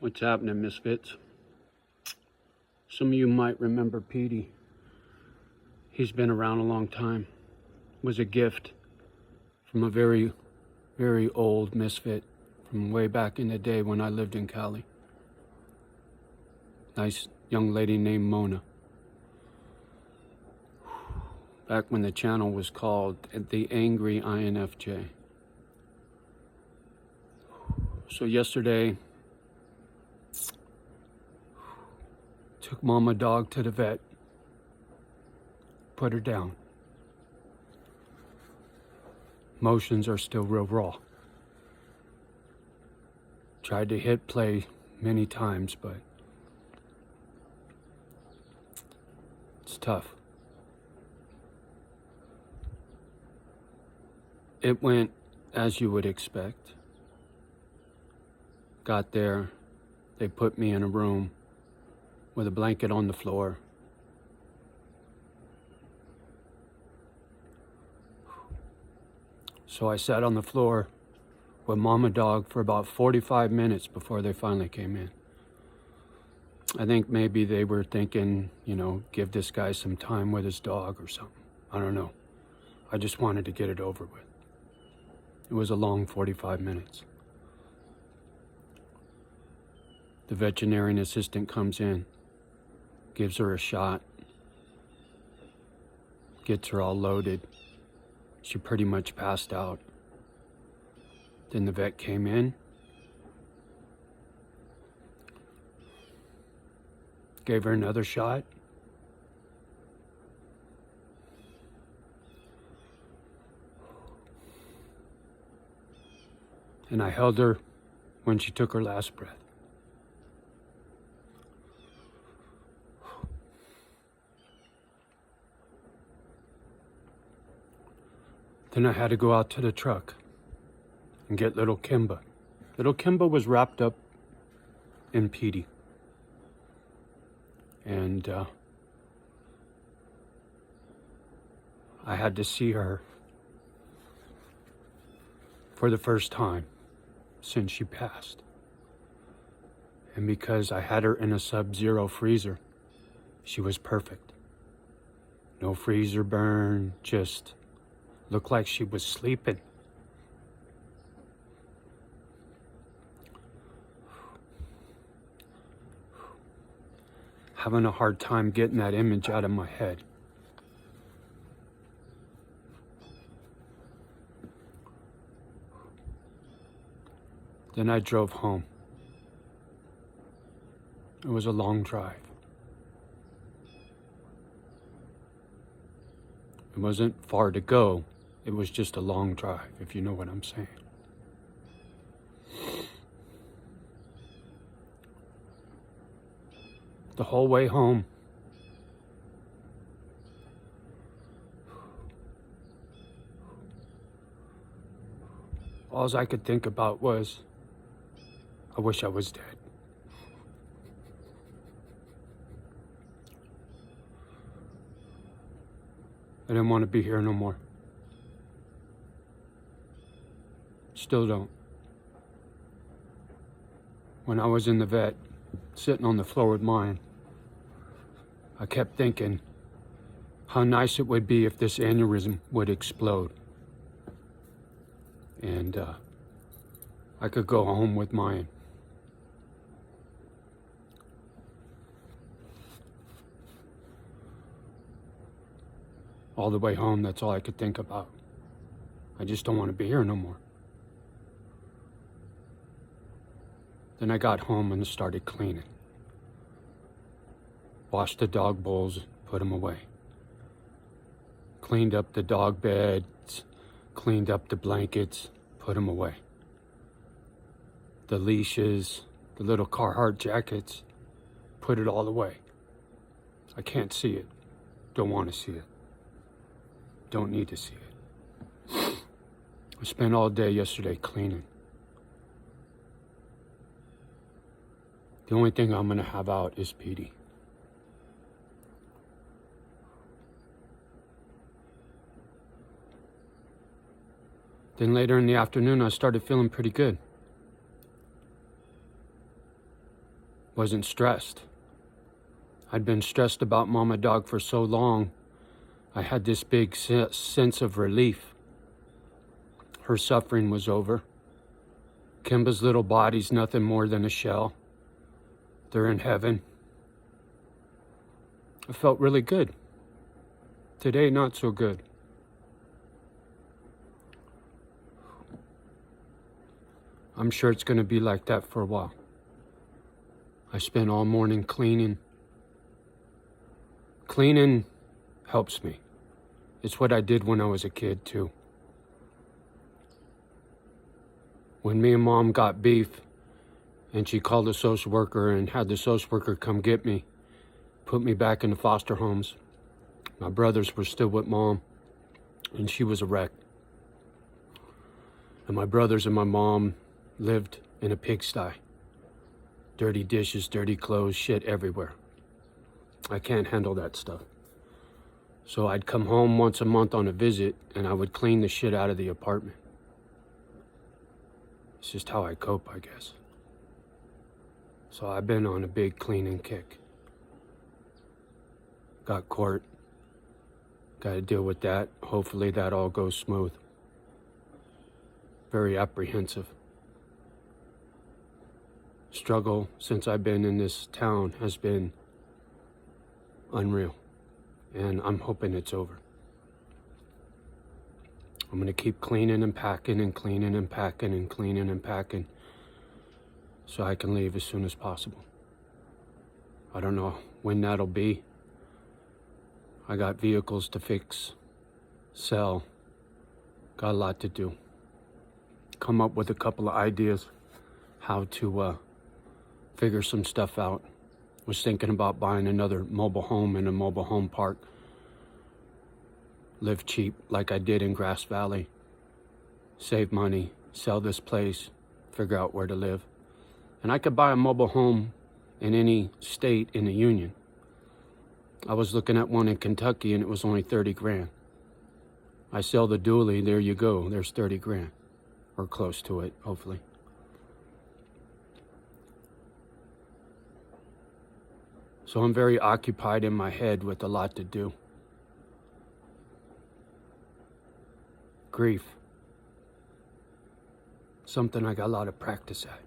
What's happening, Misfits? Some of you might remember Petey. He's been around a long time. Was a gift from a very, very old Misfit from way back in the day when I lived in Cali. Nice young lady named Mona. Back when the channel was called The Angry INFJ. So yesterday, took Mama Dog to the vet, put her down. Emotions are still real raw. Tried to hit play many times, but it's tough. It went as you would expect. Got there, they put me in a room with a blanket on the floor. So I sat on the floor with Mama Dog for about 45 minutes before they finally came in. I think maybe they were thinking, give this guy some time with his dog or something. I don't know. I just wanted to get it over with. It was a long 45 minutes. The veterinarian assistant comes in, gives her a shot, gets her all loaded. She pretty much passed out. Then the vet came in, gave her another shot. And I held her when she took her last breath. Then I had to go out to the truck and get little Kimba. Little Kimba was wrapped up in Petey. And I had to see her for the first time since she passed. And because I had her in a sub-zero freezer, she was perfect. No freezer burn, just looked like she was sleeping. Having a hard time getting that image out of my head. Then I drove home. It was a long drive. It wasn't far to go. It was just a long drive, if you know what I'm saying. The whole way home, all I could think about was, I wish I was dead. I didn't want to be here no more. Still don't. When I was in the vet, sitting on the floor with mine, I kept thinking how nice it would be if this aneurysm would explode. And I could go home with mine. All the way home, that's all I could think about. I just don't want to be here no more. Then I got home and started cleaning. Washed the dog bowls, put them away. Cleaned up the dog beds, cleaned up the blankets, put them away. The leashes, the little Carhartt jackets, put it all away. I can't see it. Don't want to see it. Don't need to see it. I spent all day yesterday cleaning. The only thing I'm going to have out is Petey. Then later in the afternoon, I started feeling pretty good. Wasn't stressed. I'd been stressed about Mama Dog for so long. I had this big sense of relief. Her suffering was over. Kimba's little body's nothing more than a shell. They're in heaven. I felt really good. Today, not so good. I'm sure it's going to be like that for a while. I spent all morning cleaning. Cleaning helps me. It's what I did when I was a kid, too. When me and Mom got beef, and she called a social worker and had the social worker come get me, put me back into foster homes. My brothers were still with Mom, and she was a wreck. And my brothers and my mom lived in a pigsty. Dirty dishes, dirty clothes, shit everywhere. I can't handle that stuff. So I'd come home once a month on a visit, and I would clean the shit out of the apartment. It's just how I cope, I guess. So I've been on a big cleaning kick. Got court. Got to deal with that. Hopefully that all goes smooth. Very apprehensive. Struggle since I've been in this town has been unreal. And I'm hoping it's over. I'm going to keep cleaning and packing and cleaning and packing and cleaning and packing so I can leave as soon as possible. I don't know when that'll be. I got vehicles to fix, sell, got a lot to do. Come up with a couple of ideas how to figure some stuff out. Was thinking about buying another mobile home in a mobile home park. Live cheap like I did in Grass Valley. Save money, sell this place, figure out where to live. And I could buy a mobile home in any state in the union. I was looking at one in Kentucky and it was only 30 grand. I sell the dually, there you go, there's 30 grand. Or close to it, hopefully. So I'm very occupied in my head with a lot to do. Grief. Something I got a lot of practice at.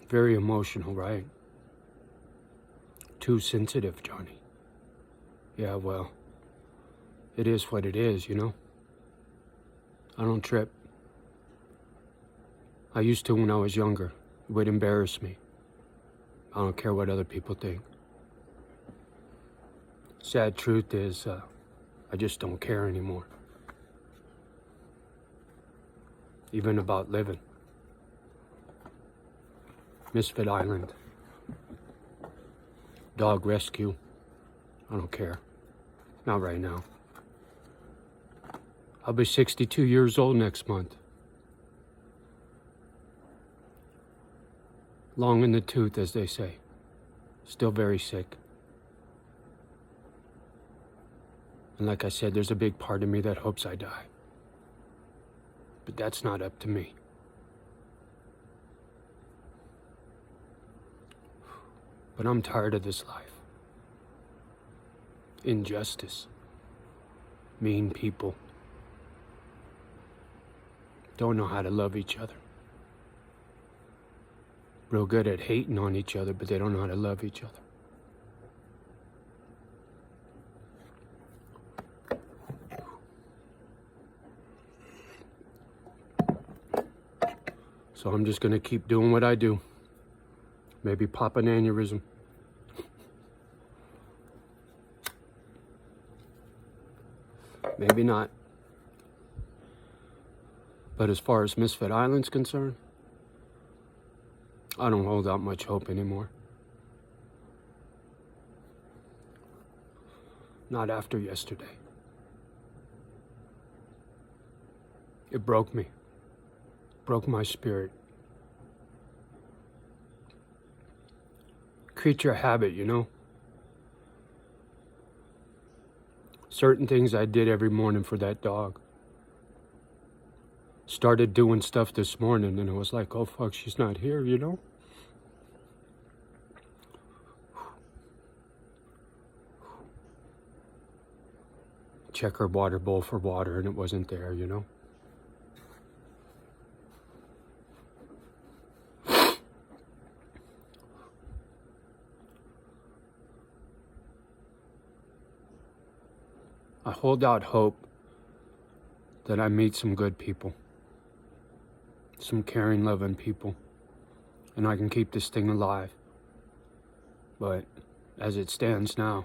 Very emotional, right? Too sensitive, Johnny. Yeah, well, it is what it is, you know? I don't trip. I used to when I was younger. It would embarrass me. I don't care what other people think. Sad truth is, I just don't care anymore. Even about living. Misfit Island. Dog rescue. I don't care. Not right now. I'll be 62 years old next month. Long in the tooth, as they say. Still very sick. And like I said, there's a big part of me that hopes I die. But that's not up to me. But I'm tired of this life. Injustice. Mean people. Don't know how to love each other. Real good at hating on each other, but they don't know how to love each other. So I'm just gonna keep doing what I do. Maybe pop an aneurysm. Maybe not. But as far as Misfit Island's concerned, I don't hold out much hope anymore. Not after yesterday. It broke me. Broke my spirit. Creature habit, you know? Certain things I did every morning for that dog. Started doing stuff this morning and it was like, oh fuck, she's not here, you know? Check her water bowl for water and it wasn't there, you know? I hold out hope that I meet some good people, some caring, loving people, and I can keep this thing alive. But as it stands now,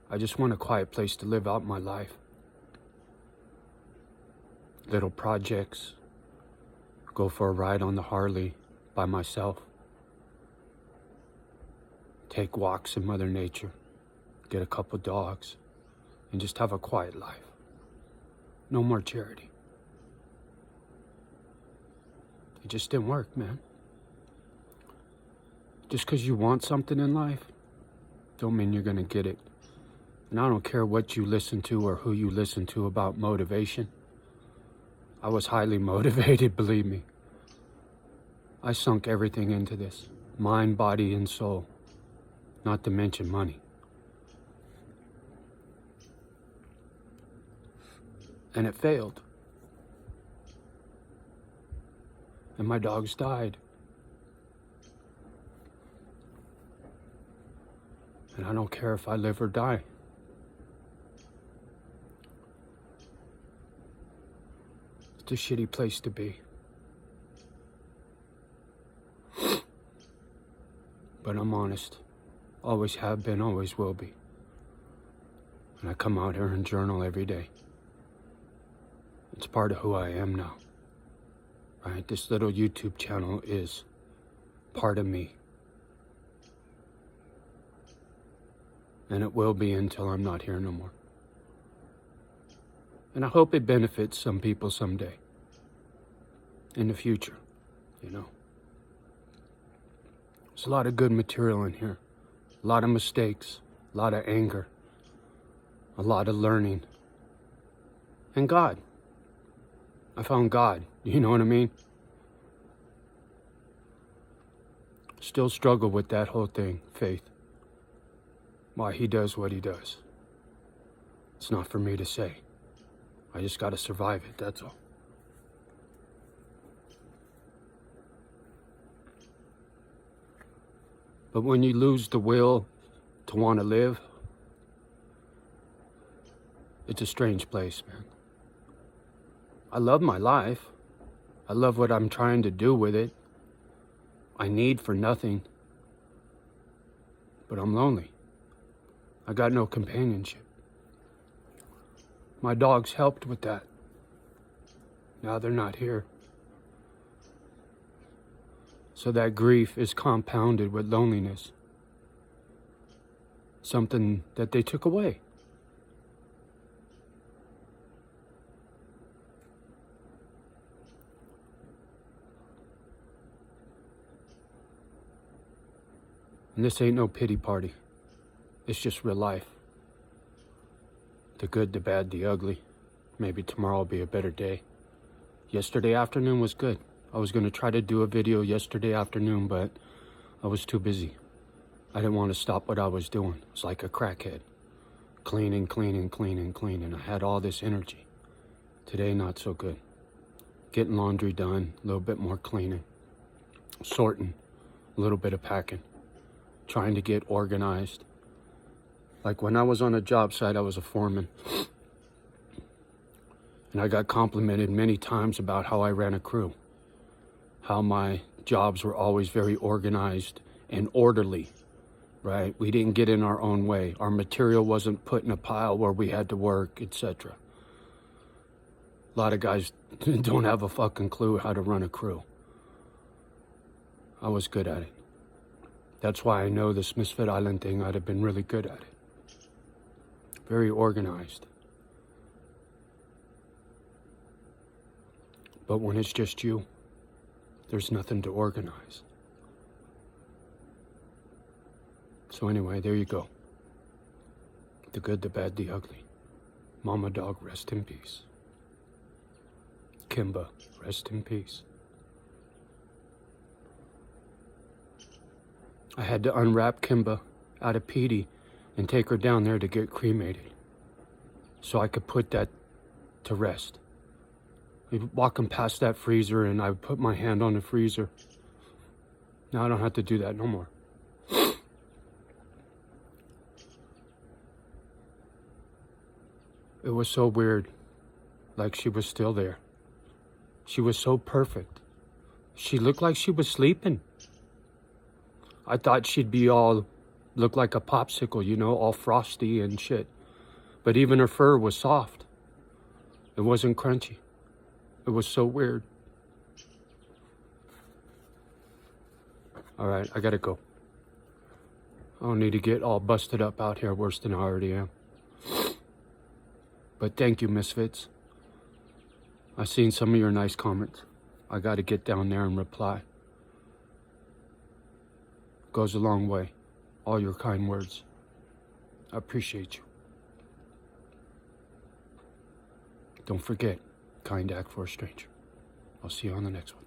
I just want a quiet place to live out my life. Little projects, go for a ride on the Harley by myself, take walks in Mother Nature, get a couple dogs, and just have a quiet life. No more charity. It just didn't work, man. Just because you want something in life, don't mean you're gonna get it. And I don't care what you listen to or who you listen to about motivation. I was highly motivated, believe me. I sunk everything into this. Mind, body, and soul. Not to mention money. And it failed. And my dogs died. And I don't care if I live or die. It's a shitty place to be. But I'm honest. Always have been, always will be. And I come out here and journal every day. It's part of who I am now. Right? This little YouTube channel is part of me. And it will be until I'm not here no more. And I hope it benefits some people someday. In the future, you know. There's a lot of good material in here. A lot of mistakes, a lot of anger, a lot of learning. And God. I found God, you know what I mean? Still struggle with that whole thing, faith. Why he does what he does. It's not for me to say. I just gotta survive it, that's all. But when you lose the will to want to live, it's a strange place, man. I love my life. I love what I'm trying to do with it. I need for nothing. But I'm lonely. I got no companionship. My dogs helped with that. Now they're not here. So that grief is compounded with loneliness. Something that they took away. And this ain't no pity party. It's just real life. The good, the bad, the ugly. Maybe tomorrow will be a better day. Yesterday afternoon was good. I was going to try to do a video yesterday afternoon, but I was too busy. I didn't want to stop what I was doing. It was like a crackhead. Cleaning, cleaning, cleaning, cleaning. I had all this energy. Today, not so good. Getting laundry done, a little bit more cleaning. Sorting, a little bit of packing. Trying to get organized. Like when I was on a job site, I was a foreman. And I got complimented many times about how I ran a crew. How my jobs were always very organized and orderly, right? We didn't get in our own way. Our material wasn't put in a pile where we had to work, etc. A lot of guys don't have a fucking clue how to run a crew. I was good at it. That's why I know this Misfit Island thing, I'd have been really good at it. Very organized. But when it's just you, there's nothing to organize. So anyway, there you go. The good, the bad, the ugly. Mama dog, rest in peace. Kimba. Rest in peace. I had to unwrap Kimba out of Petey and take her down there to get cremated so I could put that to rest. Walking past that freezer and I would put my hand on the freezer. Now I don't have to do that no more. It was so weird, like she was still there. She was so perfect. She looked like she was sleeping. I thought she'd be all, look like a popsicle, you know, all frosty and shit. But even her fur was soft. It wasn't crunchy. It was so weird. All right, I gotta go. I don't need to get all busted up out here worse than I already am. But thank you, Misfits. I seen some of your nice comments. I gotta get down there and reply. Goes a long way. All your kind words. I appreciate you. Don't forget, kind act for a stranger. I'll see you on the next one.